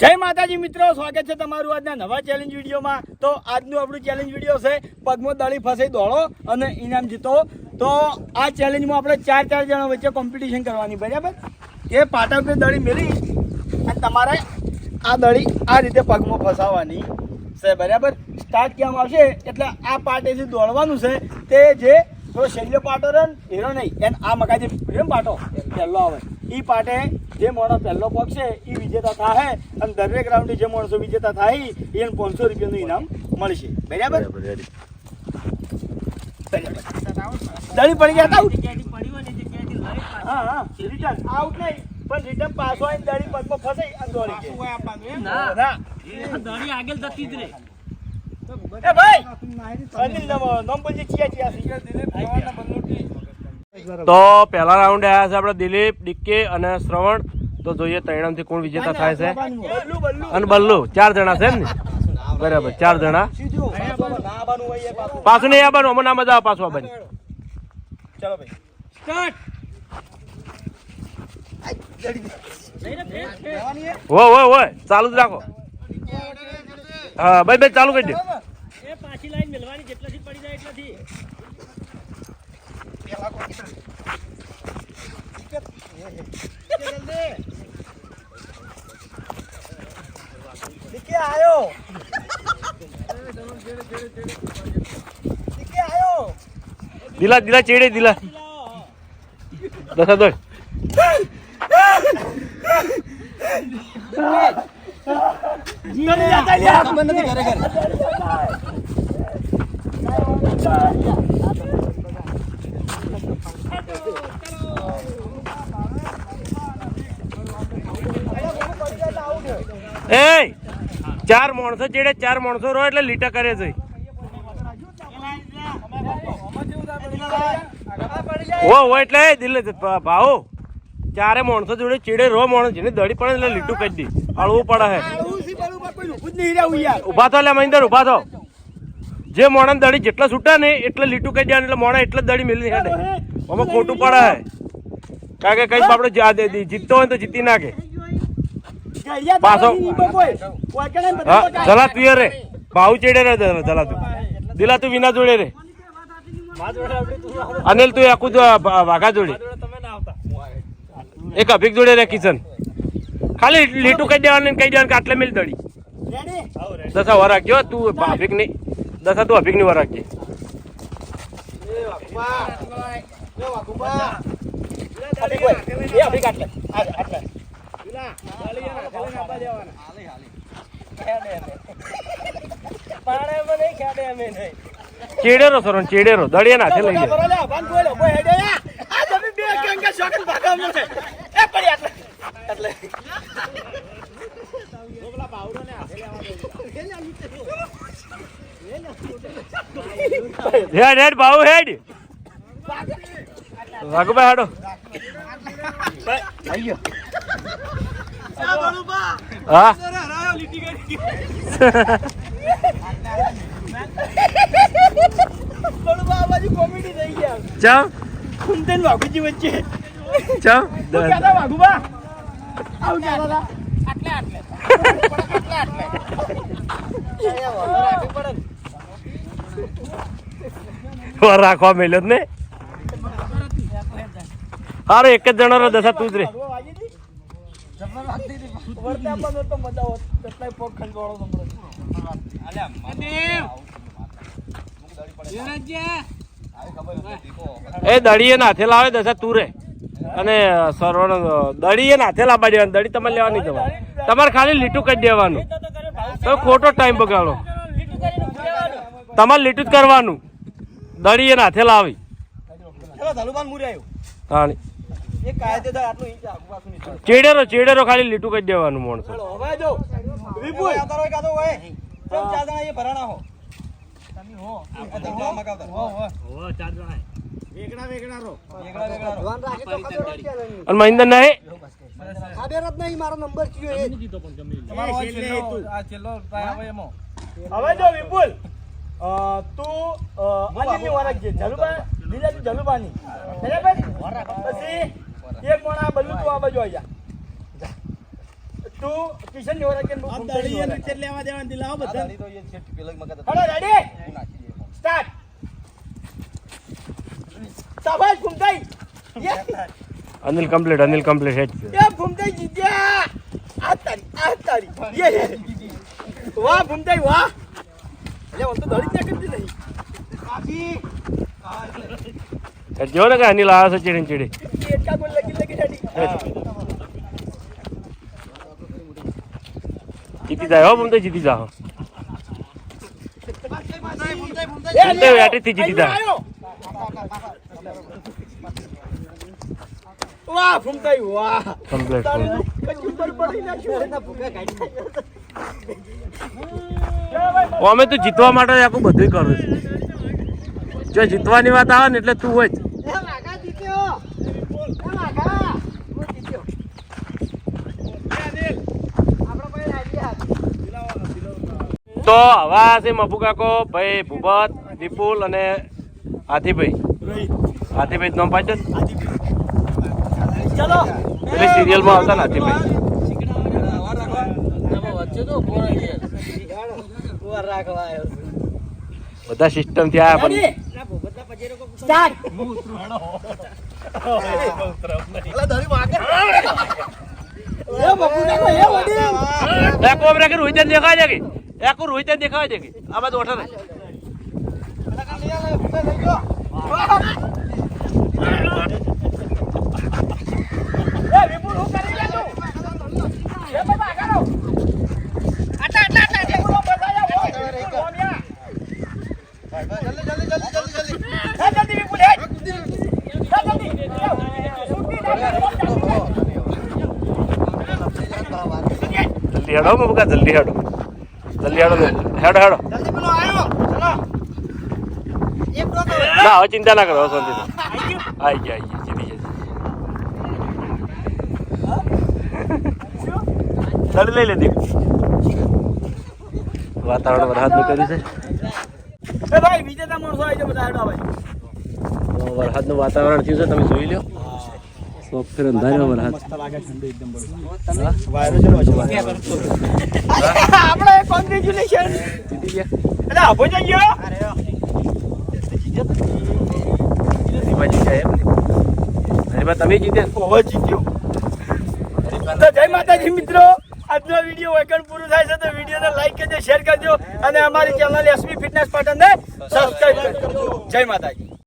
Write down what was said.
જય માતાજી મિત્રો, સ્વાગત છે તમારું આજના નવા ચેલેન્જ વિડીયોમાં। તો આજનું આપણું ચેલેન્જ વિડીયો છે પગમાં દળી ફસાઈ દોડો અને ઇનામ જીતો। તો આ ચેલેન્જમાં આપણે ચાર જણા વચ્ચે કોમ્પિટિશન કરવાની, બરાબર? એ પાટા પર દળી મેળી અને તમારે આ દળી આ રીતે પગમાં ફસાવવાની છે, બરાબર? સ્ટાર્ટ કેમ આવશે એટલે આ પાટેથી દોડવાનું છે। તે જે શૈલ્ય પાટો રહે ને એનો નહીં, એને આ મકાઈ જે પાટો પહેલો આવે એ પાટે જે માણસ પહેલો પગશે એ વિજેતા થાય અને દરેક રાઉન્ડે જે માણસો વિજેતા થાય એને 500 રૂપિયાનું ઇનામ મળશે, બરાબર? દળી પડી ગયા આઉટ? હા હા, રિટર્ન આઉટ નહીં, પણ રિટર્ન પાછો આવીને દળી પગમાં ફસાઈ અને દોડી ગયા। દળી આગળ જતી જ રે। એ ભાઈ અનિલ નામ બોલજે, ચિયા તો પહેલા રાઉન્ડ આવ્યા છે આપણે દિલીપ, ડીકે અને શ્રવણ। તો જોઈએ ત્રણમાંથી કોણ વિજેતા થાય છે। અને બલ્લુ, 4 જણા છે ને, બરાબર? 4 જણા પાછું નહીં આવવાનું, અમને ના મજા આવે પાછું આવવાની। ચાલો ભાઈ સ્ટાર્ટ। હોય ચાલુ જ રાખો। હા ભાઈ ચાલુ કરી દે। એ પાછી લાઈન મેલવાની, જેટલાથી પડી જાય એટલાથી। ડીકે આયો, ડીકે આયો। દિલા ચેડે દિલા દસા દોડ એ 4 માણસો ચેડે, 4 માણસો રહો એટલે લીટા કરે છે। હોય એટલે દિલ ભાવ 4 માણસો જોડે ચેડે રો માણસ જેને દડી પડે એટલે લીટું કરી દે, અળવું પડે છે। ઉભા થો, એટલે મહિન્દર ઉભા થો। જે મોણા દડી જેટલા છૂટા ને એટલે લીટું કરી દેવાનું, એટલે મોણા એટલે દડી મેળવી હેડે, આમાં ખોટું પડે છે। કારણ કે કઈ આપડે જીતતો હોય તો જીતી નાખે પાછો। જલા તું રે ભાવ ચેડે રે, જલા તું દિલા તું વિના જોડે રે, અનિલ તું આખું વાઘા જોડે, એક અભિક જોડે રે કિશન। ખાલી લીટું કહી દેવાનું, કહી દેવાનું કે આટલે મિલ દડી। દસા વાર રાખજો તું અભિક નહીં, દસા તું અભિક ની વાર રાખજે। ચેડેરો સરો ચેડેરો દળિયા નાથે લઈ જાય। હેડ હેડ ભાવ હેડ વાઘુભાઈ હાડો હા કોમેડી થઈ ગયા ચમ કુંદન વાઘુજી વચ્ચે ચમ ક્યાં વાઘુબા આવું ક્યાં આટલે રાખવા મેલ્યો ને હારે એક જ જણો રે, દસા તું જ રે। એ દડીએ નાથે લાવે, દસા તું રે અને સરવણ દડીએ નાથે લાવવા દેવાની, દડી તમારે લેવાની જવા, તમારે ખાલી લીટું કરી દેવાનું। તો ખોટો ટાઈમ બગાડો, તમારે લીટું જ કરવાનું, દડીએ નાથે લાવી। ચેડેરો ખાલી લીટું કરી દેવાનું માણસો। અને મહિન્દર નહીં મારો નંબર હવે જો વિપુલ તું અનિલની વાર રાખજે, જલુબા લીલા તું જલુબાની, બરાબર? પછી એક પણ આ બલ્લુ તું આ બાજુ આવી જા। તું કિશન લેવા રાખે ને હું આ ફૂમતાઈ દાડી લેવા એ રીતે લેવા દેવા દિલાવો બધા હેલો રેડી સ્ટાર્ટ શાબાશ ફૂમતાઈ અનિલ કમ્પ્લીટ હેડ એ ફૂમતાઈ જીત્યા આ તારી વાહ ફૂમતાઈ વાહ એટલે હું તો દોડી જ કરતી નહીં જો ને કે અનિલ આવે છે ચીડી ચીડી એકા બોલ લગી રેડી જીતી જાય હો બમ તો જીતી જાઓ ફૂમતાઈ વેટીથી જીતી જાય વાહ ફૂમતાઈ વાહ કમ્પ્લીટ કચું પર પડી નાખ્યું એના ભૂખા કાઢી અમે તો જીતવા માટે આખું બધું કરું છું જો જીતવાની વાત આવે ને એટલે તું હોય જ. તો હવે આ છે મફુ કાકો ભાઈ ભૂપત વિપુલ અને હાથીભાઈ નામ પાછળ ચલો પેલી સિરિયલમાં આવતા ને હાથીભાઈ બધા સિસ્ટમ થી આયા પણ સ્ટાર્ટ એક ઓબરા કે રોહિત દેખાય છે કે એક રોહિત દેખાય છે કે આ બાજુ ઓઠા જલ્દી હેડો બબકા જલ્દી હેડો ના હવે ચિંતા ના કરો શાંતિ આઈ ગયા જીતી જાય લડી લઈ લેતી વાતાવરણ વરસાદનું કર્યું છે એ ભાઈ વિજેતા માણસો આવી જાવ બધા હેડો ભાઈ વરસાદનું વાતાવરણ થયું છે તમે જોઈ લો સોફ્ટવેર અંધાર્યો વરસાદ આપણે કોંગ્રેચ્યુલેશન જીતી ગયા એટલે આભો જઈએ તમે જીત્યા ઓહો જીત્યો તો જય માતાજી મિત્રો આજનો વિડીયો વેકન પૂરું થાય છે તો વિડીયોને લાઈક કરજો શેર કરજો અને અમારી ચેનલ એસબી ફિટનેસ પાટણને સબસ્ક્રાઇબ કરજો જય માતાજી